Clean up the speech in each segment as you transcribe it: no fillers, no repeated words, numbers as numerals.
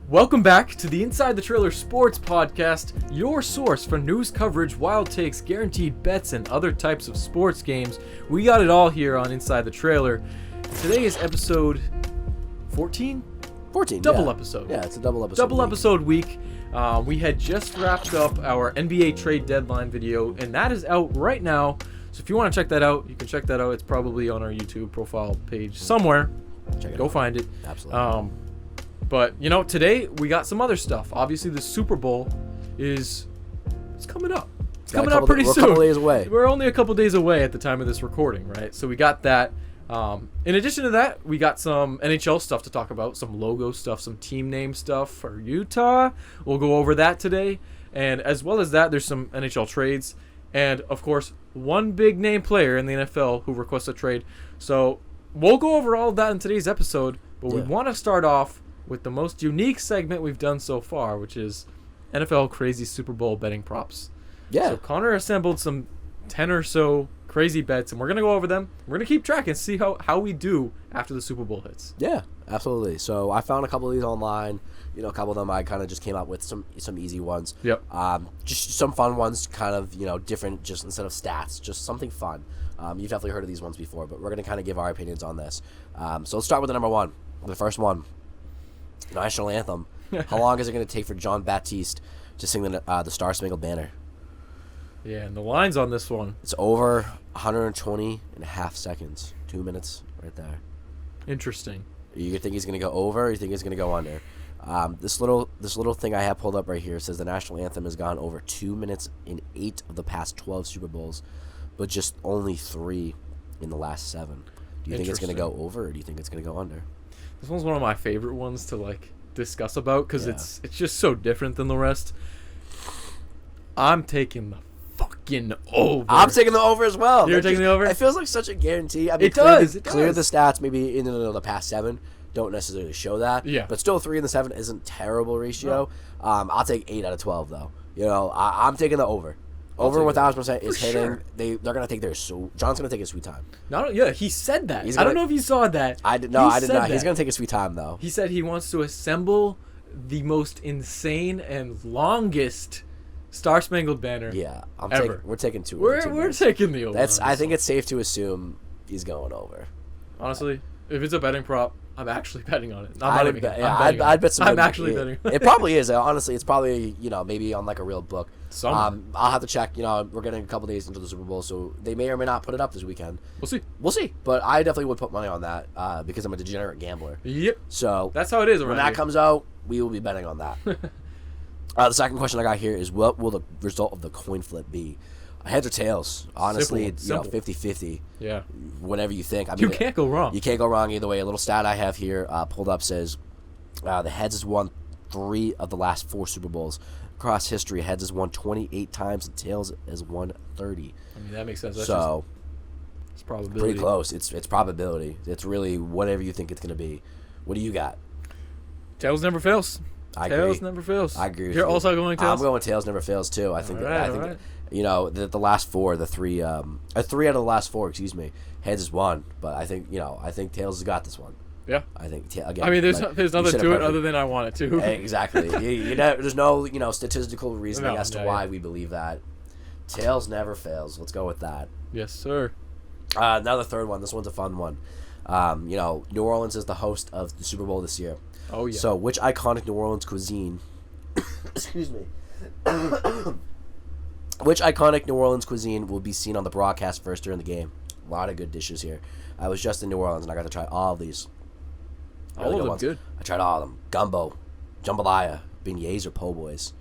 Welcome back to the Inside the Trailer Sports Podcast, your source for news coverage, wild takes, guaranteed bets, and other types of sports games. We got it all here on Inside the Trailer. Today is episode 14? 14, Double episode. Yeah, it's a double episode Double episode week. We had just wrapped up our NBA trade deadline video, and that is out right now. So if you want to check that out, you can check that out. It's probably on our YouTube profile page somewhere. Check it Go out. find it. Absolutely. But, you know, today we got some other stuff. Obviously, the Super Bowl it's coming up. It's coming up pretty soon. We're a couple days away. We're only a couple days away at the time of this recording, right? So we got that. In addition to that, we got some NHL stuff to talk about, some logo stuff, some team name stuff for Utah. We'll go over that today. And as well as that, there's some NHL trades. And, of course, one big name player in the NFL who requests a trade. So we'll go over all of that in today's episode. But we want to start off with the most unique segment we've done so far, which is NFL crazy Super Bowl betting props. Yeah. So Connor assembled some 10 or so crazy bets, and we're going to go over them. We're going to keep track and see how we do after the Super Bowl hits. Yeah, absolutely. So I found a couple of these online. You know, a couple of them I kind of just came up with some easy ones. Yep. Just some fun ones, kind of, you know, different, just instead of stats, just something fun. You've definitely heard of these ones before, but we're going to kind of give our opinions on this. So let's start with the number one, the first one. National anthem. How long is it going to take for John Baptiste to sing the Star Spangled Banner? Yeah, and the lines on this one. It's over 120 and a half seconds. 2 minutes right there. Interesting. You think he's going to go over, or you think he's going to go under? This little thing I have pulled up right here says the national anthem has gone over 2 minutes in 8 of the past 12 Super Bowls, but just only 3 in the last 7. Do you think it's going to go over, or do you think it's going to go under? This one's one of my favorite ones to discuss about because it's just so different than the rest. I'm taking the fucking over. I'm taking the over as well. You're taking the over? It feels like such a guarantee. I mean, It does. Clear the stats. Maybe in the past 7 don't necessarily show that. Yeah. But still, 3 in the 7 isn't terrible ratio. No. I'll take 8 out of 12 though. You know, I'm taking the over. Over 1,000% is hitting. Sure. They're gonna take their John's gonna take his sweet time. He said that. I don't know if you saw that. I did not. He's gonna take his sweet time though. He said he wants to assemble the most insane and longest Star Spangled Banner. Yeah, we're taking 2. We're taking the over. I think it's safe to assume he's going over. Honestly, if it's a betting prop, I'm actually betting on it. I'd bet some. I'm actually betting. It probably is. Honestly, it's probably maybe on like a real book. I'll have to check. We're getting a couple days into the Super Bowl, so they may or may not put it up this weekend. We'll see. But I definitely would put money on that because I'm a degenerate gambler. Yep. So that's how it is. When that comes out, we will be betting on that. The second question I got here is, what will the result of the coin flip be? Heads or tails? Honestly, Simple. 50-50. Yeah. Whatever you think. You can't go wrong. You can't go wrong either way. A little stat I have here pulled up says the Heads has won 3 of the last 4 Super Bowls. Across history, Heads has won 28 times and Tails has won 30. I mean, that makes sense. It's probability. Pretty close. It's probability. It's really whatever you think it's going to be. What do you got? Tails never fails. Tails never fails. I agree with You're you. also going Tails? I'm going Tails never fails too. I think Right. The last 4, the 3 out of the last 4, Heads has won, but I think Tails has got this one. Yeah. I think again. I mean, there's nothing to it other than I want it to. Exactly. There's no statistical reasoning as to why we believe that. Tails never fails. Let's go with that. Yes, sir. Now the third one. This one's a fun one. New Orleans is the host of the Super Bowl this year. Oh yeah. So which iconic New Orleans cuisine? Excuse me. Which iconic New Orleans cuisine will be seen on the broadcast first during the game? A lot of good dishes here. I was just in New Orleans and I got to try all of these. All of them good. I tried all of them. Gumbo, jambalaya, beignets, or po' boys.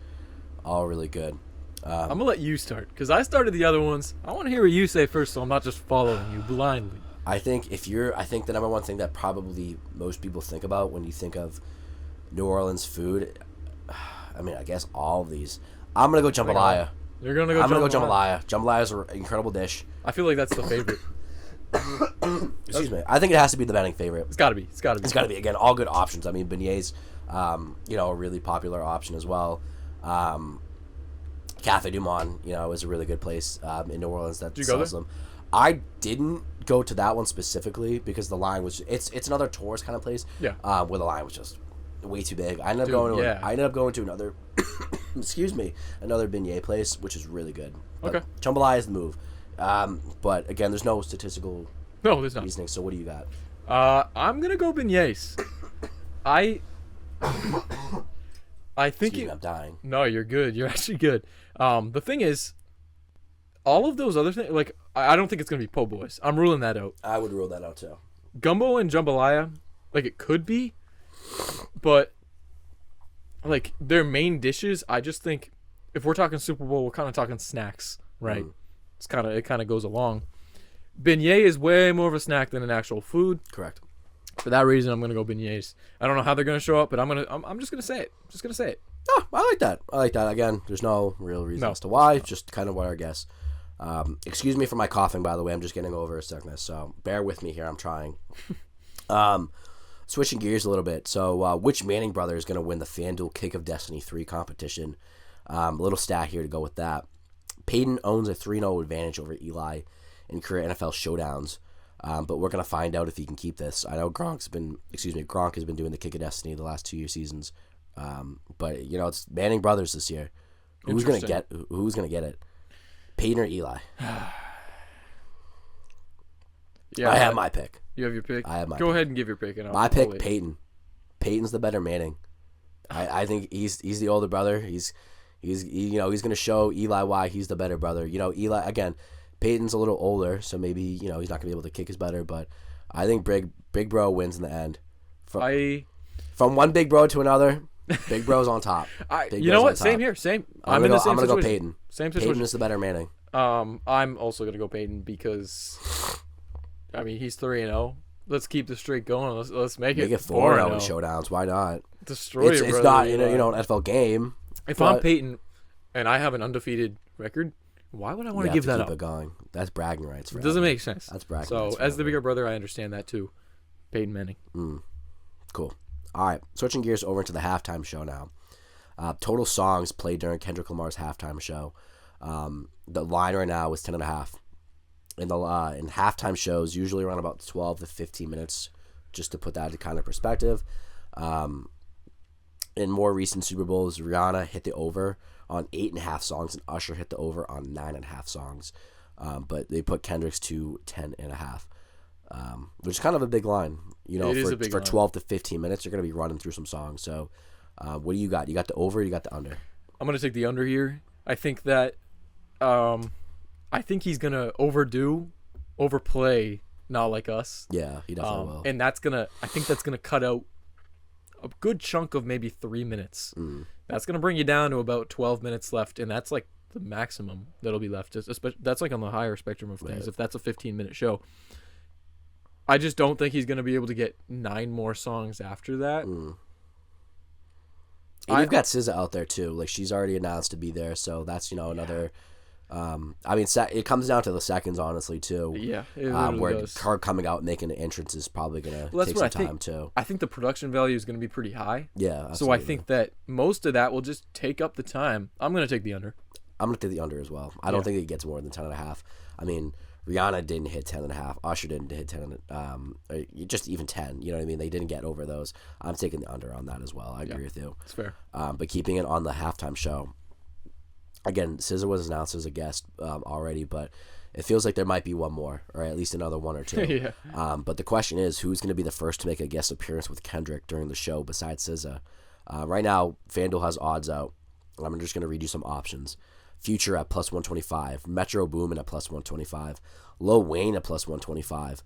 All really good. I'm going to let you start because I started the other ones. I want to hear what you say first so I'm not just following you blindly. I think the number one thing that probably most people think about when you think of New Orleans food, I mean, I guess all of these. I'm going to go jambalaya. You're going to go I'm going to go jambalaya. Jambalaya is an incredible dish. I feel like that's the favorite. Excuse me. I think it has to be the betting favorite. It's got to be. It's got to be. Again, all good options. I mean, beignets, a really popular option as well. Cafe Du Monde, is a really good place in New Orleans that sells them. I didn't go to that one specifically because the line was it's another tourist kind of place. Yeah. Where the line was just way too big. I ended up going to another excuse me, another beignet place, which is really good. But Okay. jambalaya is the move. But again, there's no statistical there's not. reasoning. So what do you got? I'm gonna go beignets. I think Excuse me, I'm dying. No, you're good. You're actually good. The thing is, all of those other things, like I don't think it's gonna be po' boys. I'm ruling that out. I would rule that out too. Gumbo and jambalaya, like it could be, but like their main dishes, I just think if we're talking Super Bowl, we're kind of talking snacks, right? It kind of goes along. Beignet is way more of a snack than an actual food. Correct. For that reason, I'm gonna go beignets. I don't know how they're gonna show up, but I'm just gonna say it. Just gonna say it. Oh, I like that. Again, there's no real reason as to why. Just kind of what I guess. Excuse me for my coughing, by the way. I'm just getting over a sickness, so bear with me here. I'm trying. Switching gears a little bit. So, which Manning brother is going to win the FanDuel Kick of Destiny 3 competition? A little stat here to go with that. Peyton owns a 3-0 advantage over Eli in career NFL showdowns. But we're going to find out if he can keep this. I know Gronk has been doing the Kick of Destiny the last 2 seasons. But it's Manning brothers this year. Who's going to get it? Peyton or Eli? Yeah, I have my pick. You have your pick? I have my Go pick. ahead and give your pick. And My pick, Peyton. Peyton's the better Manning. I think he's the older brother. He's going to show Eli why he's the better brother. Eli, again, Peyton's a little older, so maybe, he's not going to be able to kick as better, but I think big bro wins in the end. From one big bro to another, big bro's on top. You know what? Same here. Same. I'm in the same situation. I'm going to go Peyton. Same situation. Peyton is the better Manning. I'm also going to go Peyton because, he's 3-0. Let's keep the streak going. Let's make it 4-0 in showdowns. Why not? Destroy it, It's not an NFL game. If I'm Peyton and I have an undefeated record, why would I want to give that up? Keep it going. That's bragging rights. It doesn't make sense. That's bragging rights. So, as the bigger brother, I understand that too. Peyton Manning. Cool. All right. Switching gears over to the halftime show now. Total songs played during Kendrick Lamar's halftime show. The line right now is 10.5. In halftime shows, usually around about 12 to 15 minutes, just to put that into kind of perspective. In more recent Super Bowls, Rihanna hit the over on 8.5 songs, and Usher hit the over on 9.5 songs. But they put Kendrick's to 10.5, which is kind of a big line. For 12 to 15 minutes, you're going to be running through some songs. So, what do you got? You got the over, or you got the under? I'm going to take the under here. I think that, I think he's going to overplay Not Like Us. Yeah, he definitely will. And I think that's going to cut out a good chunk of maybe 3 minutes. That's going to bring you down to about 12 minutes left, and that's like the maximum that'll be left. That's like on the higher spectrum of things, if that's a 15-minute show. I just don't think he's going to be able to get 9 more songs after that. And you've got SZA out there, too. Like, she's already announced to be there, so that's, another... it comes down to the seconds, honestly, too. Yeah, it really does. Her coming out and making an entrance is probably going to take some time, too. I think the production value is going to be pretty high. Yeah, absolutely. So I think that most of that will just take up the time. I'm going to take the under. I'm going to take the under as well. I don't think it gets more than 10.5. Rihanna didn't hit 10.5. Usher didn't hit 10. Just even 10. You know what I mean? They didn't get over those. I'm taking the under on that as well. I agree with you. That's fair. But keeping it on the halftime show. Again, SZA was announced as a guest already, but it feels like there might be one more, or at least another one or two. But the question is, who's going to be the first to make a guest appearance with Kendrick during the show besides SZA? Right now, FanDuel has odds out. I'm just going to read you some options. Future at plus 125, Metro Boomin at plus 125, Lil Wayne at plus 125,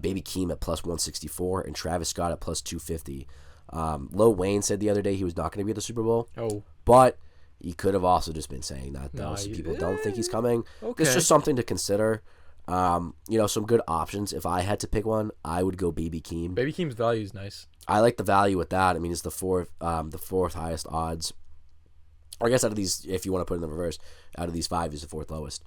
Baby Keem at plus 164, and Travis Scott at plus 250. Lil Wayne said the other day he was not going to be at the Super Bowl. But he could have also just been saying that, though. So people don't think he's coming. Okay. It's just something to consider. Some good options. If I had to pick one, I would go Baby Keem. Baby Keem's value is nice. I like the value with that. It's the fourth highest odds. I guess out of these, if you want to put it in the reverse, out of these 5, he's the 4th lowest.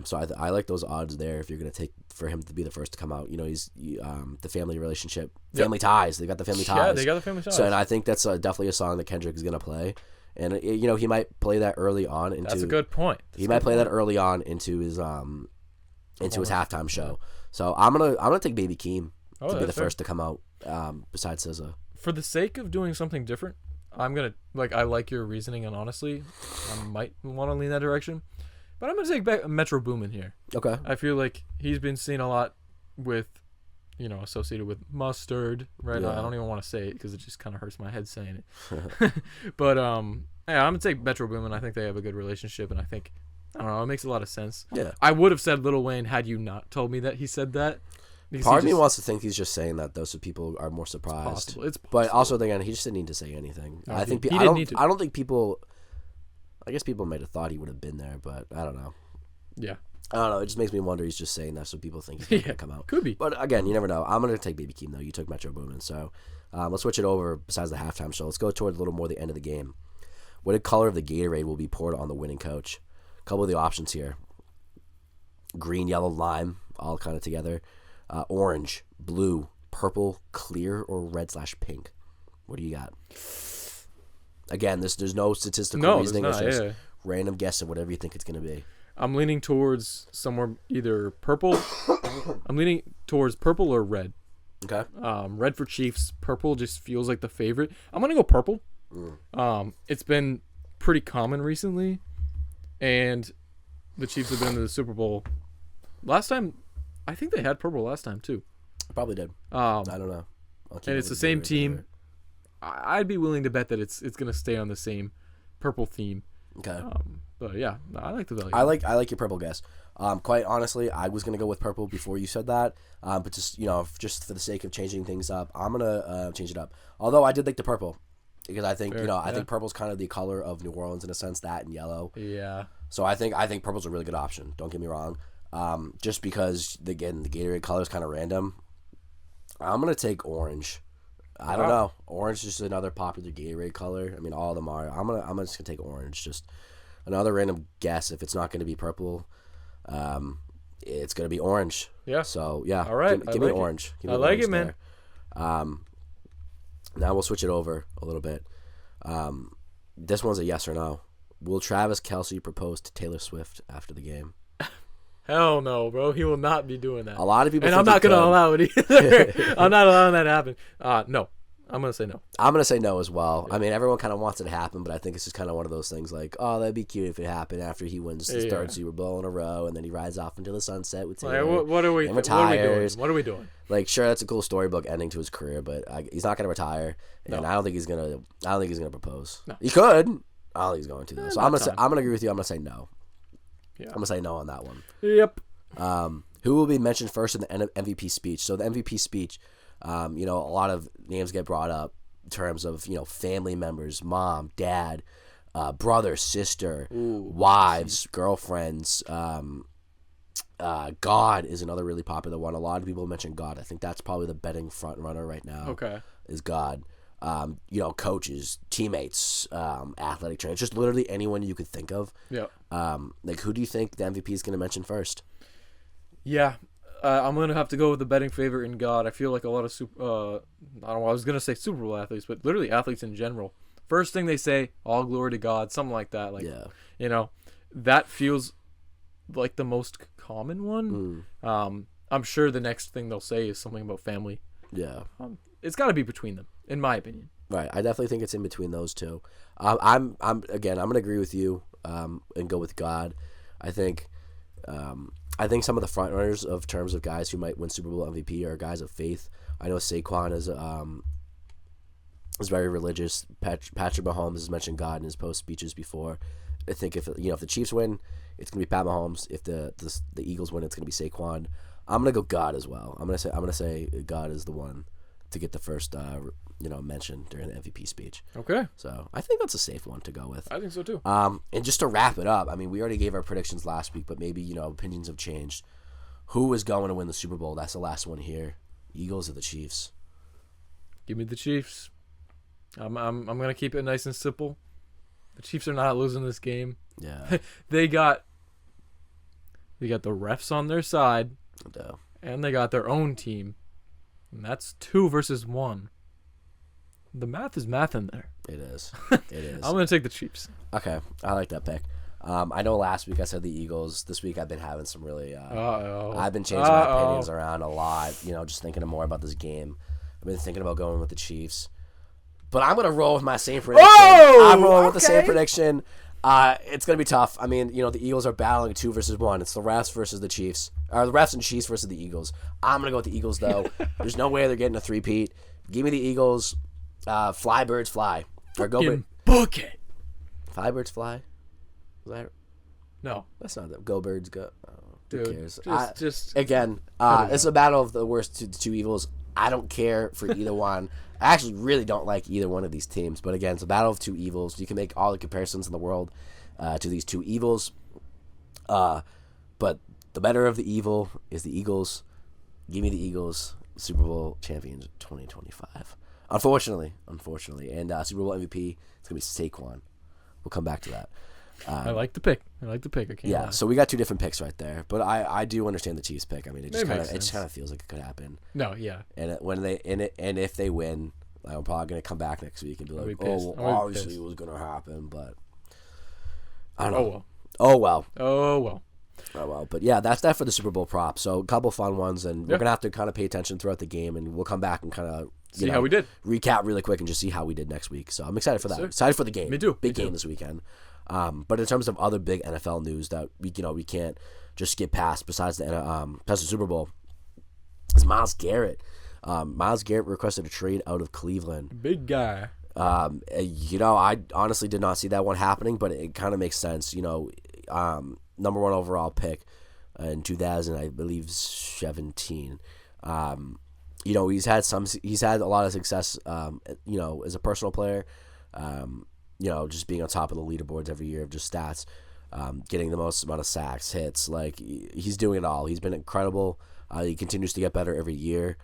So I like those odds there if you're going to take for him to be the first to come out. He's the family relationship, family ties. They got the family ties. Yeah, they got the family ties. So, and I think that's definitely a song that Kendrick is going to play. And, he might play that early on. That's a good point. He might play that early on into his halftime show. So I'm gonna take Baby Keem to be the first to come out besides SZA. For the sake of doing something different, I'm gonna I like your reasoning, and honestly, I might want to lean that direction. But I'm gonna take back Metro Boomin here. Okay. I feel like he's been seen a lot with, associated with mustard, right? Yeah. I don't even want to say it because it just kind of hurts my head saying it. But yeah, I'm gonna take Metro Boomin. I think they have a good relationship, and I don't know, it makes a lot of sense. Yeah. I would have said Lil Wayne had you not told me that he said that. Part of me wants to think he's just saying that, though, so people are more surprised. It's possible. But also, again, he just didn't need to say anything. No, I think he I didn't need to. don't think people. I guess people might have thought he would have been there, but I don't know. Yeah. I don't know. It just makes me wonder. He's just saying that so people think he's going to come out. Could be. But again, you never know. I'm going to take Baby Keem, though. You took Metro Boomin. So let's switch it over besides the halftime show. Let's go toward a little more the end of the game. What color of the Gatorade will be poured on the winning coach? A couple of the options here. Green, yellow, lime, all kind of together. Orange, blue, purple, clear, or red/pink. What do you got? Again, there's no statistical reasoning. There's not, it's just random guess of whatever you think it's going to be. I'm leaning towards somewhere either purple. I'm leaning towards purple or red. Okay. Red for Chiefs. Purple just feels like the favorite. I'm gonna go purple. It's been pretty common recently, and the Chiefs have been to the Super Bowl. Last time, I think they had purple last time too. Probably did. I don't know. And it's the same team. I'd be willing to bet that it's gonna stay on the same purple theme. Okay. But yeah, I like the value. I like your purple guess. Quite honestly, I was gonna go with purple before you said that. But just for the sake of changing things up, I'm gonna change it up. Although I did like the purple, because I think I think purple's kind of the color of New Orleans in a sense, that and yellow. Yeah. So I think purple's a really good option. Don't get me wrong. Just because again the Gatorade color is kind of random. I'm gonna take orange. I don't know. Orange is just another popular Gatorade color. I mean, all of them are. I'm just gonna take orange. Just another random guess. If it's not gonna be purple, it's gonna be orange. Yeah. So yeah. All right. Give me orange. I like it, man. Now we'll switch it over a little bit. This one's a yes or no. Will Travis Kelce propose to Taylor Swift after the game? Hell no, bro. He will not be doing that. A lot of people. And I'm not going to allow it either. I'm not allowing that to happen. No. I'm going to say no. I'm going to say no as well. Yeah. I mean, everyone kind of wants it to happen, but I think it's just kind of one of those things like, oh, that'd be cute if it happened after he wins his third Super Bowl in a row, and then he rides off into the sunset with Taylor. Like, what are we doing? What are we doing? Like, sure, that's a cool storybook ending to his career, but he's not going to retire, and I don't think he's going to propose. No. He could. I don't think he's going to though. So I'm going to agree with you. I'm going to say no. Yeah. I'm going to say no on that one. Yep. Who will be mentioned first in the MVP speech? So the MVP speech, a lot of names get brought up in terms of, family members, mom, dad, brother, sister, wives, girlfriends. God is another really popular one. A lot of people mention God. I think that's probably the betting front runner right now. Okay. Is God. Coaches, teammates, athletic trainers, just literally anyone you could think of. Yeah. Who do you think the MVP is going to mention first? Yeah. I'm going to have to go with the betting favorite in God. I feel like a lot of I was going to say Super Bowl athletes, but literally athletes in general. First thing they say, all glory to God, something like that. That feels like the most common one. I'm sure the next thing they'll say is something about family. Yeah. It's got to be between them, in my opinion. Right. I definitely think it's in between those two. I'm going to agree with you and go with God. I think some of the front runners of terms of guys who might win Super Bowl MVP are guys of faith. I know Saquon is very religious. Patrick Mahomes has mentioned God in his post speeches before. I think if the Chiefs win, it's gonna be Pat Mahomes. If the Eagles win, it's gonna be Saquon. I'm gonna go God as well. I'm gonna say God is the one to get the first mention during the MVP speech. Okay. So I think that's a safe one to go with. I think so too. And just to wrap it up, I mean, we already gave our predictions last week, but maybe opinions have changed. Who is going to win the Super Bowl? That's the last one here. Eagles or the Chiefs? Give me the Chiefs. I'm gonna keep it nice and simple. The Chiefs are not losing this game. Yeah. They got the refs on their side. No. And they got their own team. And that's 2 versus 1. The math is math in there. It is. It is. I'm going to take the Chiefs. Okay. I like that pick. I know last week I said the Eagles. This week I've been having some really I've been changing my opinions around a lot, just thinking more about this game. I've been thinking about going with the Chiefs. but I'm gonna roll with my same prediction. Oh, I'm rolling with the same okay. prediction. It's gonna be tough. I mean, the Eagles are battling 2 versus 1. It's the refs versus the Chiefs, or the refs and Chiefs versus the Eagles. I'm gonna go with the Eagles though. There's no way they're getting a three-peat. Give me the Eagles. Fly birds fly. Or go Fucking book it. Fly birds fly. Is that? No, That's not that. Go birds go. Oh, dude. who cares? Just Again, it's a battle of the worst two evils. I don't care for either one. I actually really don't like either one of these teams. But again, it's a battle of two evils. You can make all the comparisons in the world to these two evils. But the better of the evil is the Eagles. Give me the Eagles, Super Bowl champions 2025. Unfortunately. And Super Bowl MVP, it's going to be Saquon. We'll come back to that. I like the pick. I can't lie. So we got two different picks right there. But I do understand the Chiefs pick. I mean, it just makes kind of feels like it could happen. No, yeah. And if they win, I'm probably going to come back next week and be like, pissed. obviously it was going to happen, but I don't know. Oh well. Oh well. But yeah, that's that for the Super Bowl prop. So a couple fun ones, and we're going to have to kind of pay attention throughout the game, and we'll come back and kind of see how we did. Recap really quick and just see how we did next week. So I'm excited for that. Excited for the game. Me too. Big game this weekend. But in terms of other big NFL news that we can't just skip past besides the Super Bowl, is Myles Garrett. Myles Garrett requested a trade out of Cleveland. Big guy. I honestly did not see that one happening, but it kind of makes sense. Number 1 overall pick in 2000, I believe 17. He's had a lot of success. As a personal player. Just being on top of the leaderboards every year of just stats, getting the most amount of sacks, hits. Like, he's doing it all. He's been incredible. He continues to get better every year.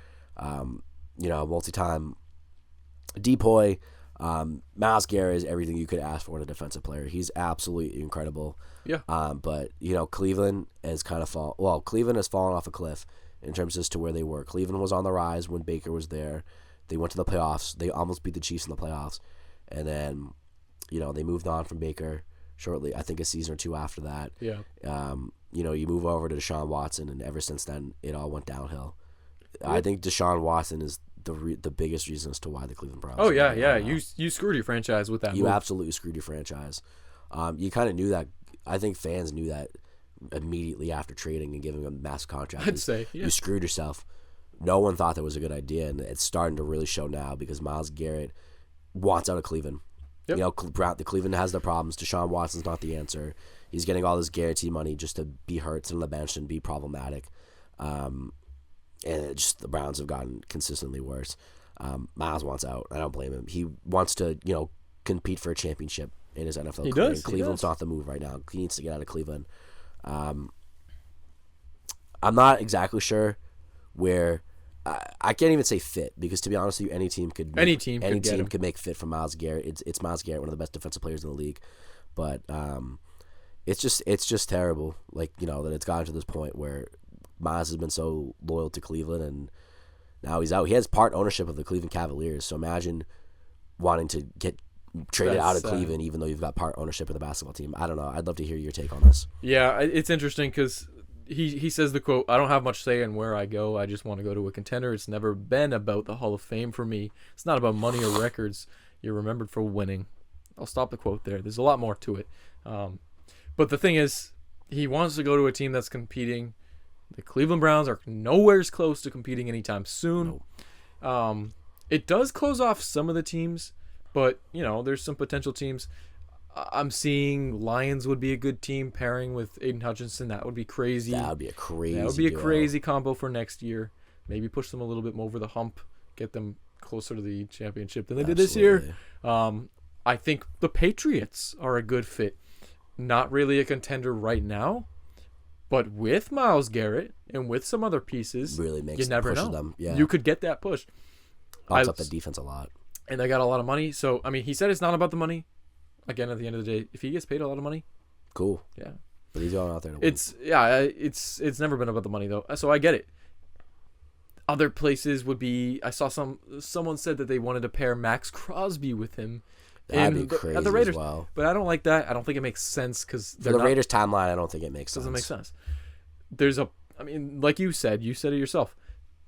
Multi-time depoy. Myles Garrett is everything you could ask for in a defensive player. He's absolutely incredible. Yeah. But Cleveland has Cleveland has fallen off a cliff in terms as to where they were. Cleveland was on the rise when Baker was there. They went to the playoffs. They almost beat the Chiefs in the playoffs. And then, they moved on from Baker shortly, I think a season or two after that. Yeah. You move over to Deshaun Watson, and ever since then, it all went downhill. I think Deshaun Watson is the biggest reason as to why the Cleveland Browns. Oh, yeah. You screwed your franchise with that You move. absolutely screwed your franchise. You kind of knew that. I think fans knew that immediately after trading and giving him a massive contract. I'd say, yeah. You screwed yourself. No one thought that was a good idea, and it's starting to really show now because Myles Garrett wants out of Cleveland. Yep. The Cleveland has their problems. Deshaun Watson's not the answer. He's getting all this guarantee money just to be hurt, sit on the bench, and be problematic. And the Browns have gotten consistently worse. Myles wants out. I don't blame him. He wants to, compete for a championship in his NFL career. Cleveland's not the move right now. He needs to get out of Cleveland. I'm not exactly sure where. I can't even say fit because, to be honest with you, any team could make fit for Myles Garrett. It's Myles Garrett, one of the best defensive players in the league, but it's just terrible. That it's gotten to this point where Myles has been so loyal to Cleveland, and now he's out. He has part ownership of the Cleveland Cavaliers, so imagine wanting to get traded out of Cleveland, even though you've got part ownership of the basketball team. I don't know. I'd love to hear your take on this. Yeah, it's interesting because he says the quote, "I don't have much say in where I go. I just want to go to a contender. It's never been about the Hall of Fame for me. It's not about money or records. You're remembered for winning." I'll stop the quote there. There's a lot more to it. But the thing is, he wants to go to a team that's competing. The Cleveland Browns are nowhere close to competing anytime soon. Nope. It does close off some of the teams, but, there's some potential teams. I'm seeing Lions would be a good team pairing with Aiden Hutchinson. That would be crazy. That would be a crazy combo for next year. Maybe push them a little bit more over the hump, get them closer to the championship than they did this year. I think the Patriots are a good fit. Not really a contender right now, but with Myles Garrett and with some other pieces, really makes you never know. Them. Yeah. You could get that push. Bumps up the defense a lot. And they got a lot of money. So, he said it's not about the money. Again, at the end of the day, if he gets paid a lot of money, cool. Yeah. But he's going out there to win. It's never been about the money though. So I get it. Other places would be. I saw someone said that they wanted to pair Max Crosby with him. That'd be crazy at the Raiders. As well. But I don't like that. I don't think it makes sense because for the Raiders timeline, I don't think it makes sense. Doesn't make sense. There's like you said it yourself.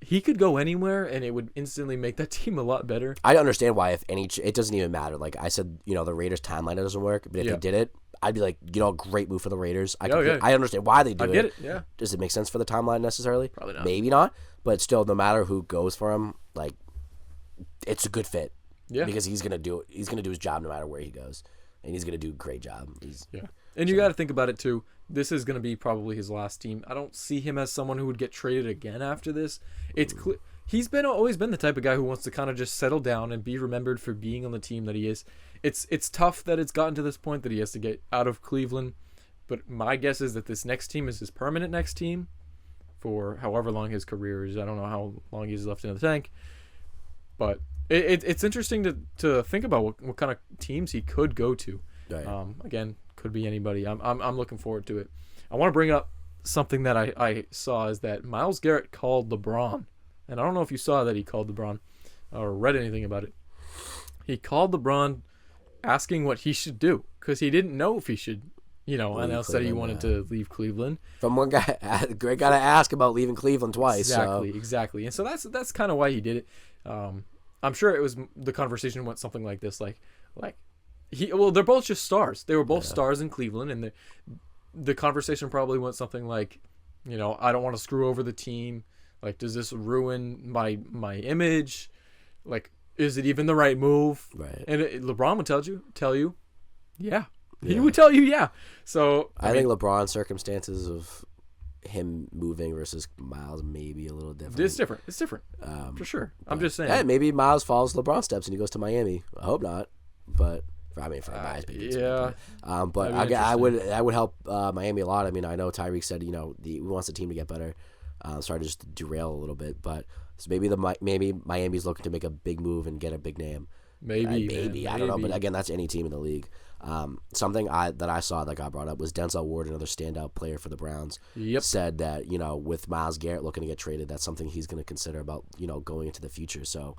he could go anywhere and it would instantly make that team a lot better. I understand why it doesn't even matter. Like I said, the Raiders timeline doesn't work, but if they did it, I'd be like, great move for the Raiders. I understand why they do it. I get it. Yeah. Does it make sense for the timeline necessarily? Probably not. Maybe not, but still, no matter who goes for him, like, it's a good fit. Yeah. Because he's gonna do his job no matter where he goes, and he's gonna do a great job. And you got to think about it too. This is going to be probably his last team. I don't see him as someone who would get traded again after this. It's he's always been the type of guy who wants to kind of just settle down and be remembered for being on the team that he is. It's tough that it's gotten to this point that he has to get out of Cleveland, but my guess is that this next team is his permanent next team for however long his career is. I don't know how long he's left in the tank, but it's interesting to think about what kind of teams he could go to. Right. Again, could be anybody. I'm looking forward to it. I want to bring up something that I saw is that Myles Garrett called LeBron, and I don't know if you saw that he called LeBron or read anything about it. He called LeBron asking what he should do because he didn't know if he should, announce that he wanted to leave Cleveland. From one guy, great guy to ask about leaving Cleveland twice. Exactly. And so that's kind of why he did it. I'm sure it was the conversation went something like this, like they're both just stars. They were both stars in Cleveland, and the conversation probably went something like, I don't want to screw over the team. Like, does this ruin my image? Like, is it even the right move? Right. And LeBron would tell you, yeah. He would tell you, yeah. So I think LeBron's circumstances of him moving versus Myles may be a little different. It's different. For sure. I'm just saying. Yeah, maybe Myles follows LeBron's steps and he goes to Miami. I hope not, but for my opinion. Yeah. But I would help Miami a lot. I mean, I know Tyreek said he wants the team to get better. Sorry to just derail a little bit, but so maybe Miami's looking to make a big move and get a big name. Maybe I don't know, but again, that's any team in the league. Something that I saw that got brought up was Denzel Ward, another standout player for the Browns. Yep. Said that with Myles Garrett looking to get traded, that's something he's going to consider about going into the future. So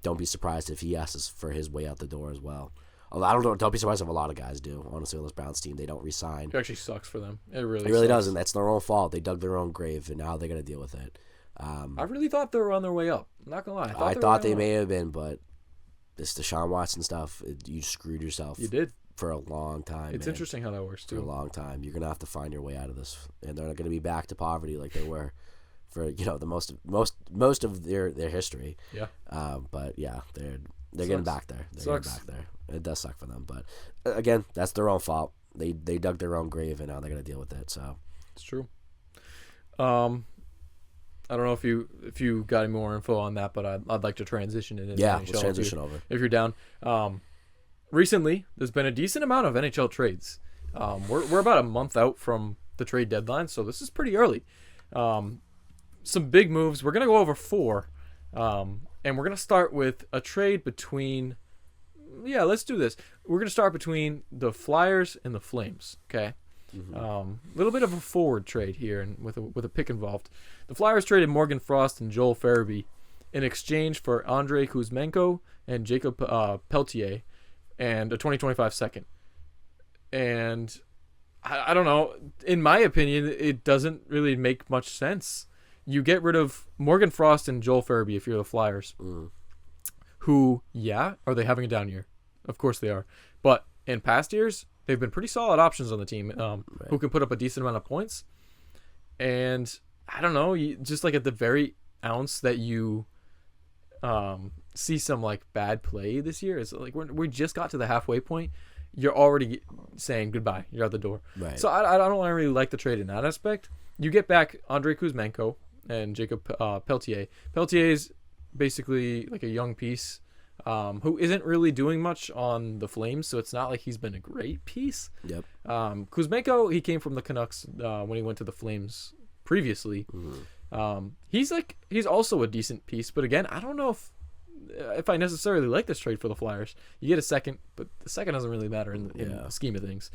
don't be surprised if he asks for his way out the door as well. Don't be surprised if a lot of guys do. Honestly, on this Browns team, they don't resign. It actually sucks for them. It really sucks. does, and that's their own fault. They dug their own grave, and now they got to deal with it. I really thought they were on their way up. I'm not gonna lie. I thought they may have been, but this Deshaun Watson stuff, you screwed yourself. You did for a long time. It's interesting how that works too. For a long time, you're gonna have to find your way out of this, and they're not gonna be back to poverty like they were for the most of their history. Yeah. But yeah, they're getting back there. Getting back there. It does suck for them, but again, that's their own fault. They dug their own grave, and now they're gonna deal with it. So it's true. I don't know if you got any more info on that, but I'd like to transition it. Let's transition over. If you're down. Recently, there's been a decent amount of NHL trades. We're about a month out from the trade deadline, so this is pretty early. Some big moves. We're gonna go over 4, and we're gonna start with a trade between. Yeah, let's do this. We're gonna start between the Flyers and the Flames. Okay. Mm-hmm. Little bit of a forward trade here, and with a pick involved. The Flyers traded Morgan Frost and Joel Farabee in exchange for Andrei Kuzmenko and Jacob Peltier and a 2025 second. And I don't know. In my opinion, it doesn't really make much sense. You get rid of Morgan Frost and Joel Farabee if you're the Flyers. Who, are they having a down year? Of course they are. But in past years, they've been pretty solid options on the team who can put up a decent amount of points. And I don't know, just like at the very ounce that you see some like bad play this year, it's like we just got to the halfway point. You're already saying goodbye. You're out the door. Right. So I don't really like the trade in that aspect. You get back Andrei Kuzmenko and Jacob Peltier. Peltier is basically like a young piece who isn't really doing much on the Flames, so it's not like he's been a great piece. Yep. Kuzmenko, he came from the Canucks when he went to the Flames previously. Mm-hmm. He's also a decent piece, but again, I don't know if I necessarily like this trade for the Flyers. You get a second, but the second doesn't really matter in the scheme of things.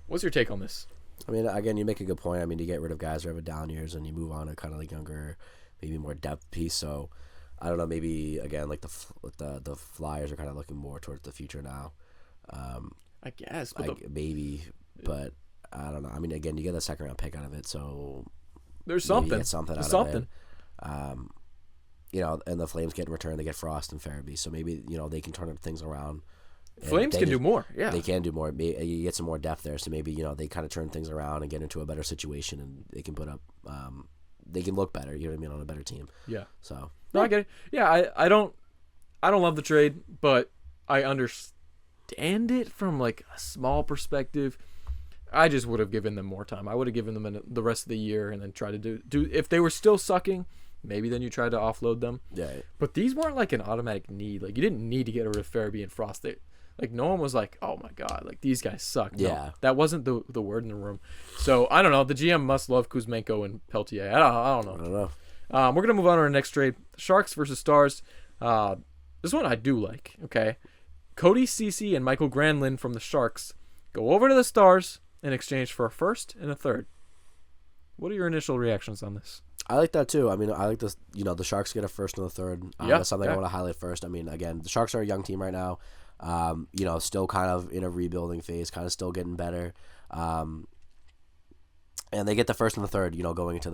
What's your take on this? I mean, again, you make a good point. I mean, you get rid of guys who have down years and you move on to kind of like younger, maybe more depth piece. So I don't know. Maybe again, like the Flyers are kind of looking more towards the future now. I guess, but but I don't know. I mean, again, you get a second round pick out of it, so there's something. Get something out of it. and the Flames get in return, they get Frost and Farabee. So maybe, they can turn things around. Flames can do more. Yeah. They can do more. You get some more depth there. So maybe, they kind of turn things around and get into a better situation, and they can put up, they can look better, on a better team. Yeah. So. No, I get it. Yeah, I don't love the trade, but I understand it from like a small perspective. I just would have given them more time. I would have given them the rest of the year and then try to do if they were still sucking, maybe then you try to offload them. Yeah. But these weren't like an automatic need. Like you didn't need to get rid of Farabee and Frost. Like no one was like, oh my god, like these guys suck. No, Yeah. that wasn't the word in the room. So I don't know. The GM must love Kuzmenko and Peltier. I don't know. We're gonna move on to our next trade: Sharks versus Stars. This one I do like. Okay, Cody Ceci and Michael Granlund from the Sharks go over to the Stars in exchange for a first and a third. What are your initial reactions on this? I like that too. I mean, I like this. The Sharks get a first and a third. That's something I want to highlight first. I mean, again, the Sharks are a young team right now. Still kind of in a rebuilding phase, kind of still getting better. And they get the first and the third. Going into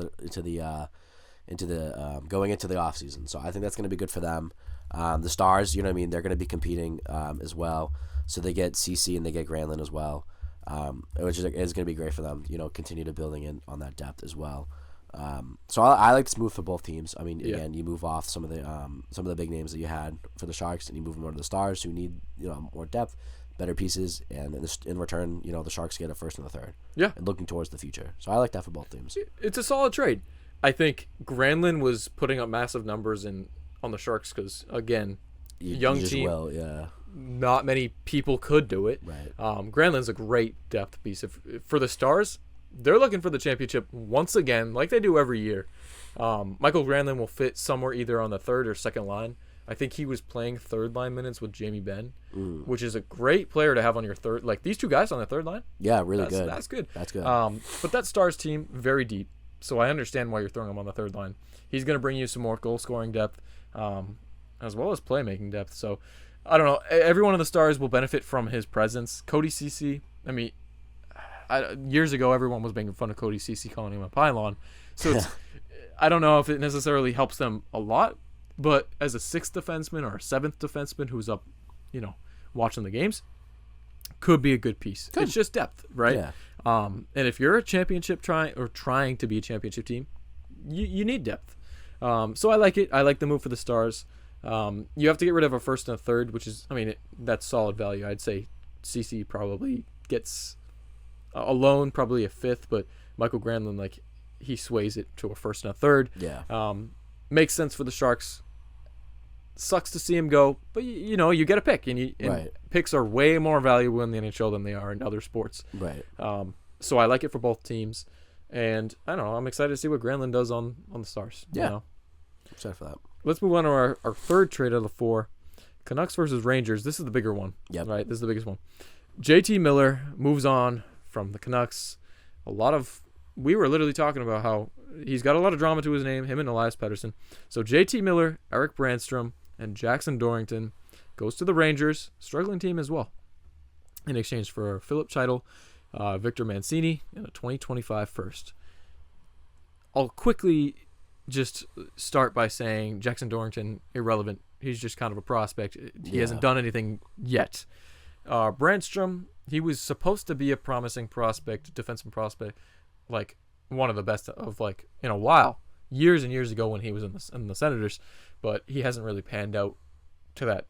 the off season. So I think that's going to be good for them. The Stars, they're going to be competing as well. So they get CC and they get Granlund as well. Which is going to be great for them. Continue to building in on that depth as well. So I like this move for both teams. I mean, again, you move off some of the big names that you had for the Sharks, and you move them over to the Stars, who need more depth, better pieces, and in return, the Sharks get a first and a third. Yeah, and looking towards the future. So I like that for both teams. It's a solid trade. I think Granlund was putting up massive numbers on the Sharks because again, young team. Will, yeah. Not many people could do it. Right. Granlund's a great depth piece. For the Stars, they're looking for the championship once again, like they do every year. Michael Granlund will fit somewhere either on the third or second line. I think he was playing third line minutes with Jamie Benn, which is a great player to have on your third. Like these two guys on the third line. Yeah, really good. That's good. That's good. But that Stars team, very deep. So I understand why you're throwing him on the third line. He's going to bring you some more goal-scoring depth, as well as playmaking depth. So I don't know. Everyone on the Stars will benefit from his presence. Cody Ceci, I mean, years ago, everyone was making fun of Cody Ceci, calling him a pylon. So I don't know if it necessarily helps them a lot, but as a sixth defenseman or a seventh defenseman who's up, watching the games, could be a good piece. It's just depth, right? Yeah. And if you're a championship trying to be a championship team, you need depth. So I like it. I like the move for the Stars. You have to get rid of a first and a third, which is, that's solid value. I'd say CC probably gets alone, probably a fifth, but Michael Granlund, he sways it to a first and a third. Yeah. Makes sense for the Sharks. Sucks to see him go, but you get a pick, and right. Picks are way more valuable in the NHL than they are in other sports. Right. So I like it for both teams, and I don't know. I'm excited to see what Granlund does on the Stars. Yeah. Excited for that. Let's move on to our third trade out of the four. Canucks versus Rangers. This is the bigger one. Yep. Right? This is the biggest one. JT Miller moves on from the Canucks. We were literally talking about how he's got a lot of drama to his name, him and Elias Pettersson. So JT Miller, Eric Brandstrom, and Jackson Dorrington goes to the Rangers, struggling team as well, in exchange for Philip Chytil, Victor Mancini, and a 2025 first. I'll quickly just start by saying Jackson Dorrington, irrelevant. He's just kind of a prospect. He hasn't done anything yet. Brandstrom, he was supposed to be a promising prospect, defenseman prospect, like one of the best of in a while, years and years ago when he was in the Senators, but he hasn't really panned out to that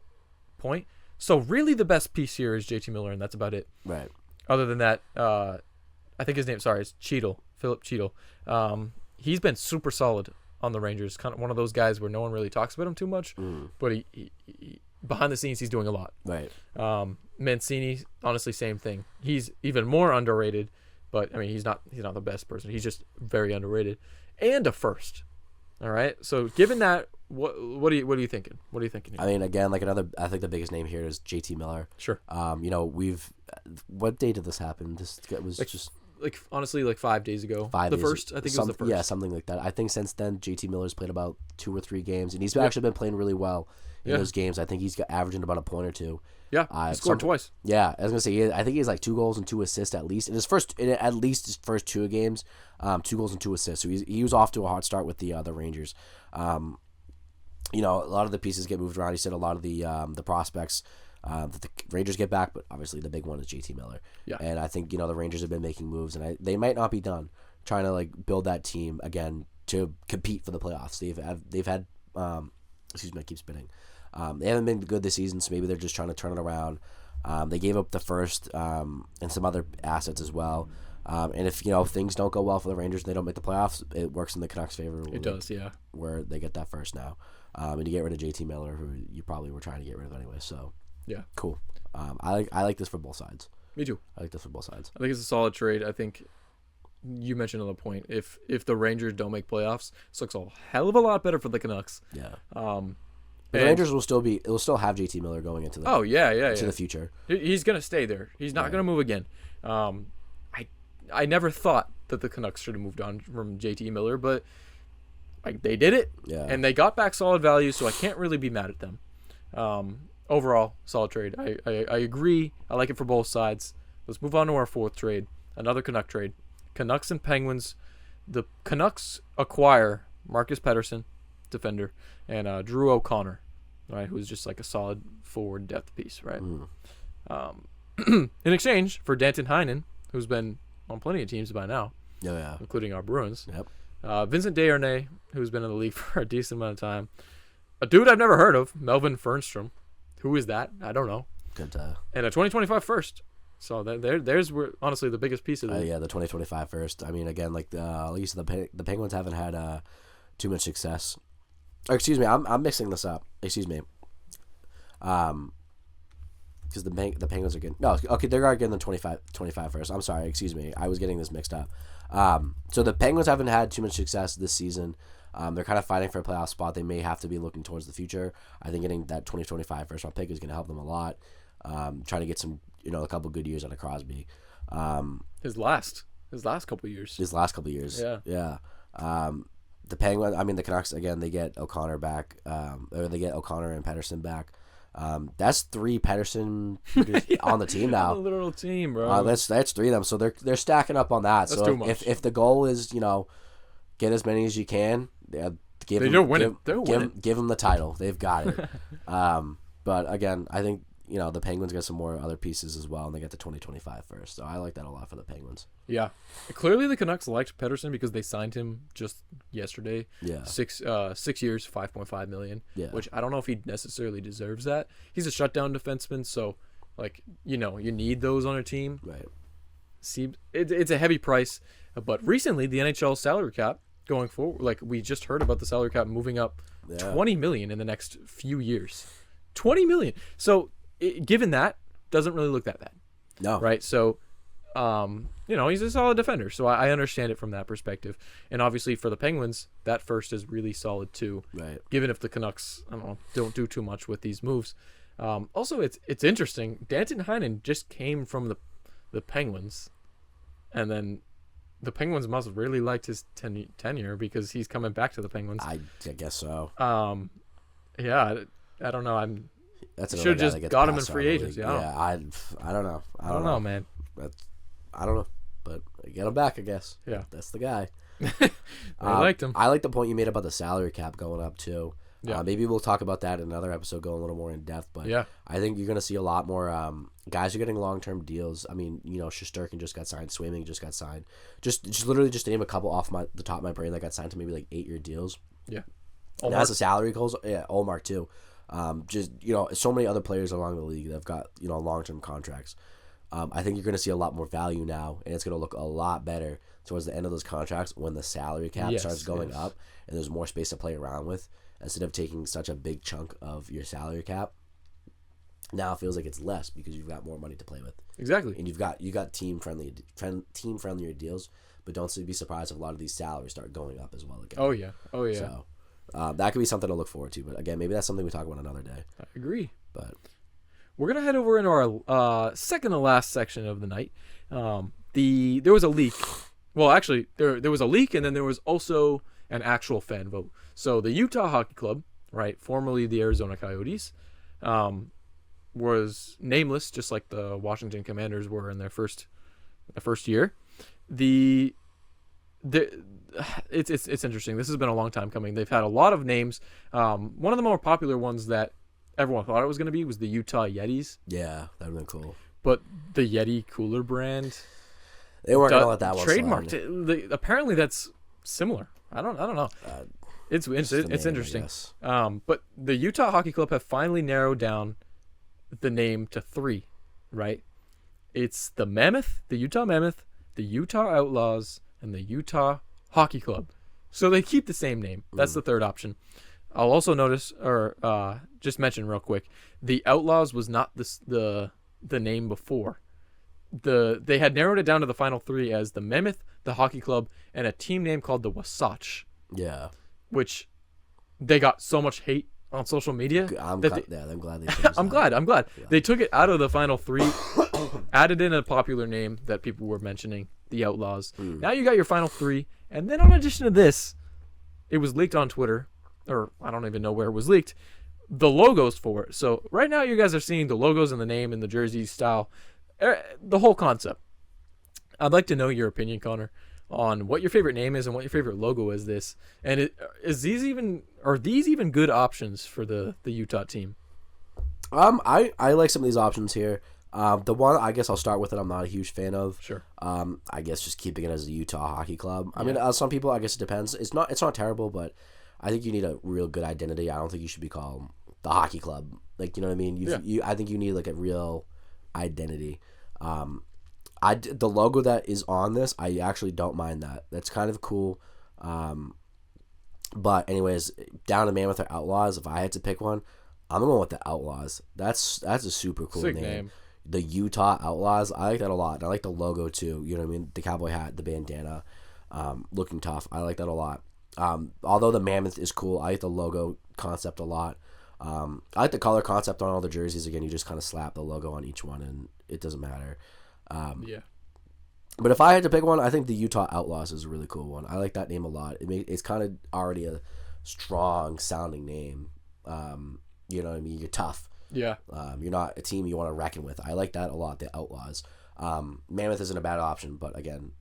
point. So really the best piece here is JT Miller, and that's about it. Right. Other than that, I think his name, is Chytil, Philip Chytil. He's been super solid on the Rangers, kind of one of those guys where no one really talks about him too much, but he behind the scenes he's doing a lot. Right. Mancini, honestly, same thing. He's even more underrated, but he's not the best person. He's just very underrated, and a first. All right. So given that, what are you thinking? What are you thinking here? Again, I think the biggest name here is JT Miller. Sure. What day did this happen? This was honestly 5 days ago. I think it was the first. Yeah, something like that. I think since then JT Miller's played about 2 or 3 games, and he's actually been playing really well in those games. I think he's averaging about a point or two. Yeah, he scored twice. Yeah, I was gonna say I think he has 2 goals and 2 assists at least in his first 2 games. 2 goals and 2 assists. So he was off to a hot start with the Rangers. you know, a lot of the pieces get moved around. He said a lot of the prospects that the Rangers get back, but obviously the big one is JT Miller. Yeah. And I think, you know, the Rangers have been making moves, and they might not be done trying to like build that team again to compete for the playoffs. They've had excuse me, I keep spitting. They haven't been good this season, so maybe they're just trying to turn it around. They gave up the first and some other assets as well. And if, you know, things don't go well for the Rangers and they don't make the playoffs, it works in the Canucks' favor. It does, yeah. Where they get that first now. And you get rid of JT Miller, who you probably were trying to get rid of anyway. So, yeah. Cool. I like this for both sides. Me too. I like this for both sides. I think it's a solid trade. I think you mentioned another point. If the Rangers don't make playoffs, this looks a hell of a lot better for the Canucks. Yeah. The Rangers will still have JT Miller going into the future. He's gonna stay there. He's not gonna move again. I never thought that the Canucks should have moved on from JT Miller, but like they did it, and they got back solid value, so I can't really be mad at them. Overall, solid trade. I agree. I like it for both sides. Let's move on to our fourth trade. Another Canuck trade. Canucks and Penguins. The Canucks acquire Marcus Pettersson, defender, and Drew O'Connor, right, who's just like a solid forward depth piece, right? In exchange for Danton Heinen, who's been on plenty of teams by now, including our Bruins. Yep. Vincent Desharnais, who's been in the league for a decent amount of time. A dude I've never heard of, Melvin Fernstrom. Who is that? I don't know. Good. And a 2025 first. So there's where, honestly, the biggest piece of it. The 2025 first. I mean, again, like you said, the Penguins haven't had too much success. Or, excuse me, I'm mixing this up. Excuse me. Because the Penguins are getting... No, okay, they are getting the 25 first. I'm sorry, excuse me. I was getting this mixed up. So the Penguins haven't had too much success this season. They're kind of fighting for a playoff spot. They may have to be looking towards the future. I think getting that 2025 first round pick is going to help them a lot. Trying to get some, a couple good years out of Crosby. His last couple years. Yeah. The Penguins, I mean, the Canucks, again, they get O'Connor back, or they get O'Connor and Pettersson back. That's 3 Pettersson on the team now. A literal team, bro. That's 3 of them. So they're stacking up on that. That's so too much. If the goal is, get as many as you can, give them the title. They've got it. But again, I think the Penguins get some more other pieces as well, and they get the 2025 first. So I like that a lot for the Penguins. Yeah, clearly the Canucks liked Pettersson because they signed him just yesterday. Yeah, 6 years, $5.5 million. Yeah, which I don't know if he necessarily deserves that. He's a shutdown defenseman, so you need those on a team. Right. See, it's a heavy price, but recently the NHL salary cap going forward, we just heard about the salary cap moving up $20 million in the next few years. $20 million. So given that, doesn't really look that bad. No. Right. So. He's a solid defender, so I understand it from that perspective. And obviously for the Penguins, that first is really solid too. Right. Given if the Canucks, don't do too much with these moves. Also, it's interesting. Danton Heinen just came from the Penguins, and then the Penguins must have really liked his tenure because he's coming back to the Penguins. I guess so. Yeah, I don't know. That's should have just got him in free agency. I don't know. I don't know, man. I don't know, but get him back, I guess. Yeah, that's the guy. I liked him. I like the point you made about the salary cap going up too. Yeah. Maybe we'll talk about that in another episode, go a little more in depth. But yeah, I think you're going to see a lot more guys are getting long-term deals. I mean, Shesterkin just got signed, Swayman just got signed. Just literally just to name a couple off the top of my brain that got signed to maybe 8-year deals. Yeah, and as the salary goes, Olmark too. So many other players along the league that have got long-term contracts. I think you're going to see a lot more value now, and it's going to look a lot better towards the end of those contracts when the salary cap starts going up and there's more space to play around with instead of taking such a big chunk of your salary cap. Now it feels like it's less because you've got more money to play with. Exactly. And you got team friendlier deals, but don't be surprised if a lot of these salaries start going up as well again. Oh yeah. So that could be something to look forward to, but again, maybe that's something we talk about another day. I agree. But we're going to head over into our second to last section of the night. There was a leak. Well, actually, there was a leak, and then there was also an actual fan vote. So the Utah Hockey Club, right, formerly the Arizona Coyotes, was nameless, just like the Washington Commanders were in their first year. The it's interesting. This has been a long time coming. They've had a lot of names. One of the more popular ones that everyone thought it was going to be was the Utah Yetis. Yeah, that would have been cool. But the Yeti cooler brand, They weren't going to let that one trademarked slide. it. Apparently that's similar. I don't know. It's interesting. But the Utah Hockey Club have finally narrowed down the name to 3, right? It's the Mammoth, the Utah Mammoth, the Utah Outlaws, and the Utah Hockey Club. So they keep the same name. That's the third option. I'll also notice, or just mention real quick, the Outlaws was not the name before. They had narrowed it down to the final 3 as the Mammoth, the Hockey Club, and a team name called the Wasatch. Yeah. Which they got so much hate on social media. I'm glad they changed I'm glad. Yeah. They took it out of the final 3, added in a popular name that people were mentioning, the Outlaws. Now you got your final 3, and then in addition to this, it was leaked on Twitter, or I don't even know where it was leaked, the logos for it. So right now you guys are seeing the logos and the name and the jersey style, the whole concept. I'd like to know your opinion, Connor, on what your favorite name is and what your favorite logo is this. And are these even good options for the Utah team? I like some of these options here. The one I guess I'll start with that I'm not a huge fan of. Sure. I guess just keeping it as the Utah Hockey Club. I mean, some people, I guess it depends. It's not terrible, but I think you need a real good identity. I don't think you should be called the Hockey Club. Like, you know what I mean? I think you need like a real identity. The logo that is on this, I actually don't mind that. That's kind of cool. But anyways, down to Mammoth or Outlaws, if I had to pick one, I'm going with the Outlaws. That's a super cool name. The Utah Outlaws, I like that a lot. And I like the logo too. You know what I mean? The cowboy hat, the bandana, looking tough. I like that a lot. Although the Mammoth is cool, I like the logo concept a lot. I like the color concept on all the jerseys. Again, you just kind of slap the logo on each one, and it doesn't matter. But if I had to pick one, I think the Utah Outlaws is a really cool one. I like that name a lot. It's kind of already a strong sounding name. You know what I mean? You're tough. Yeah. You're not a team you want to reckon with. I like that a lot, the Outlaws. Mammoth isn't a bad option, but again,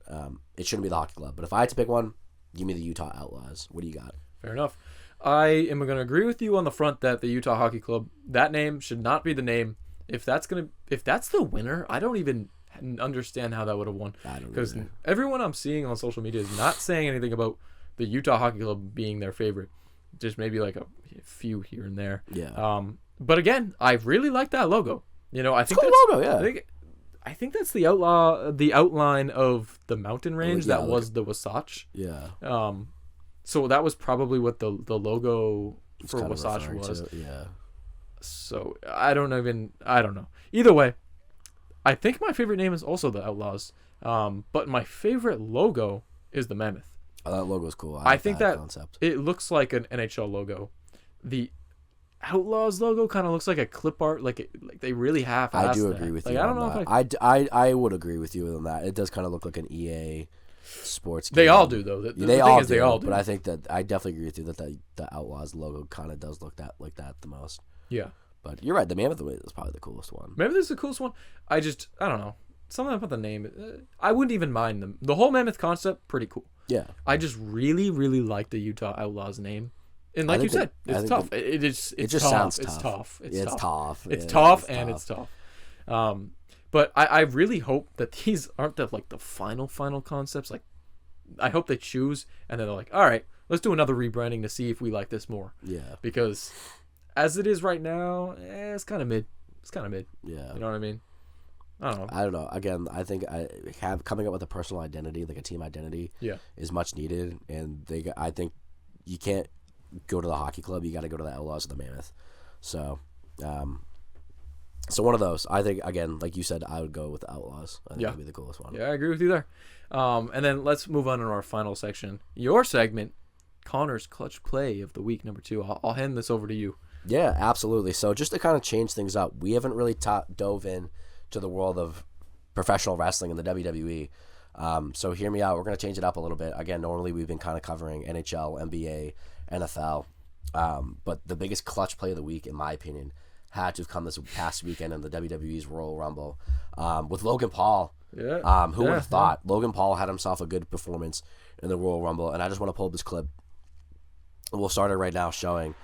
it shouldn't be the Hockey Club. But if I had to pick one, give me the Utah Outlaws. What do you got? Fair enough. I am going to agree with you on the front that the Utah Hockey Club, that name should not be the name. If that's the winner, I don't even understand how that would have won. Because everyone I'm seeing on social media is not saying anything about the Utah Hockey Club being their favorite. Just maybe like a few here and there. Yeah. But again, I really like that logo. You know, I think cool logo. Yeah. I think that's the outline of the mountain range that was the Wasatch. Yeah. So that was probably what the logo for Wasatch was. Yeah. So I don't know. Either way, I think my favorite name is also the Outlaws. But my favorite logo is the Mammoth. Oh, that logo is cool. I think that concept. It looks like an NHL logo. The Outlaws logo kind of looks like a clip art, like they really half-assed I do that. agree with like, you. I don't know that. if I would agree with you on that. It does kind of look like an EA sports game. They all do though. They all do. But I think that I definitely agree with you that the Outlaws logo kind of does look like that the most. Yeah. But you're right. The Mammoth is probably the coolest one. Mammoth is the coolest one. I don't know. Something about the name. I wouldn't even mind them. The whole Mammoth concept, pretty cool. Yeah. I just really, really like the Utah Outlaws name. And like you said, it's tough. It just sounds tough. It's tough. It's tough. It's tough and it's tough. But I really hope that these aren't the final concepts. Like, I hope they choose and then they're like, all right, let's do another rebranding to see if we like this more. Yeah. Because as it is right now, it's kind of mid. Yeah. You know what I mean? I don't know. Again, I think coming up with a personal identity, like a team identity, is much needed. And I think you can't go to the Hockey Club. You got to go to the Outlaws or the Mammoth. So, one of those. I think, again, like you said, I would go with the Outlaws. I think that'd be the coolest one. Yeah, I agree with you there. And then let's move on to our final section. Your segment, Connor's Clutch Play of the Week, number 2. I'll hand this over to you. Yeah, absolutely. So just to kind of change things up, we haven't really dove in to the world of professional wrestling in the WWE. So hear me out. We're going to change it up a little bit. Again, normally we've been kind of covering NHL, NBA, NFL. But the biggest clutch play of the week, in my opinion, had to have come this past weekend in the WWE's Royal Rumble with Logan Paul. Yeah. Who would have thought? Logan Paul had himself a good performance in the Royal Rumble, and I just want to pull up this clip. We'll start it right now showing.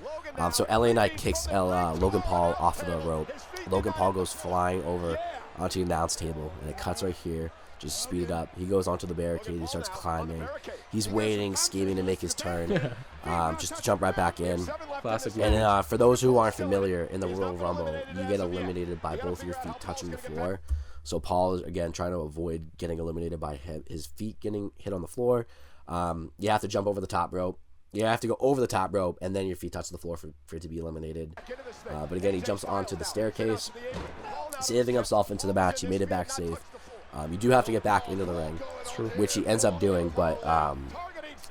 So LA Knight kicks Logan Paul off of the rope. Logan Paul goes flying over onto the announce table, and it cuts right here. Just speed it up. He goes onto the barricade. He starts climbing. He's waiting, scheming to make his turn, just to jump right back in. Classic. And for those who aren't familiar, in the Royal Rumble, you get eliminated by both your feet touching the floor. So Paul is, again, trying to avoid getting eliminated by his feet getting hit on the floor. You have to jump over the top rope. You have to go over the top rope, and then your feet touch the floor for it to be eliminated. But again, he jumps onto the staircase, saving himself into the match. He made it back safe. You do have to get back into the ring, which he ends up doing. But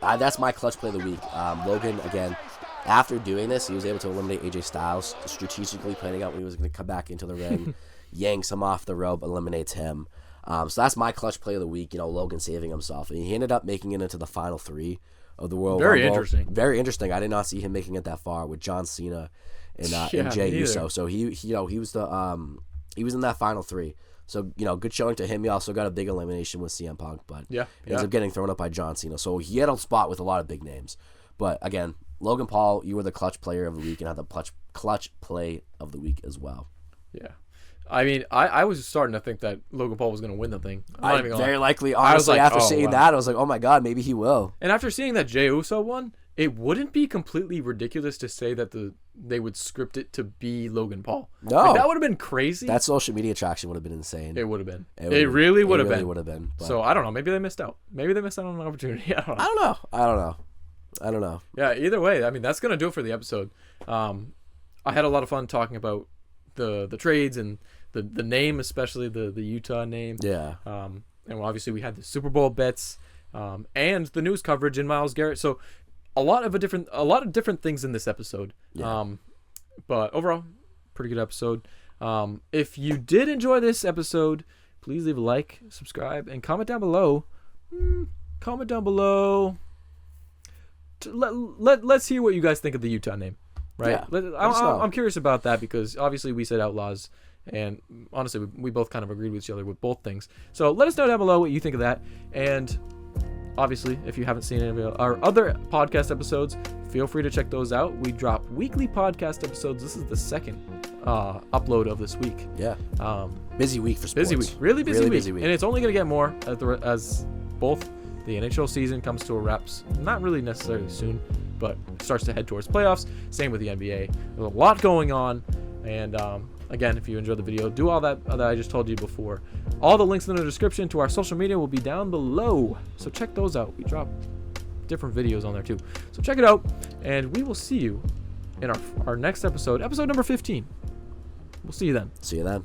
that's my clutch play of the week. Logan, again, after doing this, he was able to eliminate AJ Styles, strategically planning out when he was going to come back into the ring, yanks him off the rope, eliminates him. So that's my clutch play of the week, Logan saving himself. And he ended up making it into the final 3 of the Royal Rumble. Very interesting. Very interesting. I did not see him making it that far with John Cena and Jey Uso. So he was in that final 3. So, good showing to him. He also got a big elimination with CM Punk, but ends up getting thrown up by John Cena. So he had a spot with a lot of big names. But again, Logan Paul, you were the clutch player of the week and had the clutch play of the week as well. Yeah. I mean, I was starting to think that Logan Paul was going to win the thing. Very likely, honestly, after seeing that, I was like, oh my God, maybe he will. And after seeing that Jey Uso won, it wouldn't be completely ridiculous to say that they would script it to be Logan Paul. No. That would have been crazy. That social media traction would have been insane. It would have been. It really would have been. But... So, I don't know. Maybe they missed out. Maybe they missed out on an opportunity. I don't know. Yeah, either way, I mean, that's going to do it for the episode. I had a lot of fun talking about the trades and the name, especially the Utah name. Yeah. And obviously we had the Super Bowl bets and the news coverage in Myles Garrett. So a lot of different things in this episode. Yeah. But overall, pretty good episode. If you did enjoy this episode, please leave a like, subscribe, and comment down below. Let's hear what you guys think of the Utah name. Right? Yeah, I'm curious about that because obviously we said Outlaws, and honestly, we both kind of agreed with each other with both things. So let us know down below what you think of that. And obviously, if you haven't seen any of our other podcast episodes, feel free to check those out. We drop weekly podcast episodes. This is the second upload of this week. Yeah. Busy week for sports. Busy week. Really busy week. And it's only going to get more as both the NHL season comes to a wrap. Not really necessarily soon, but starts to head towards playoffs. Same with the NBA. There's a lot going on. And again, if you enjoyed the video, do all that I just told you before. All the links in the description to our social media will be down below. So check those out. We drop different videos on there too. So check it out. And we will see you in our next episode, episode number 15. We'll see you then. See you then.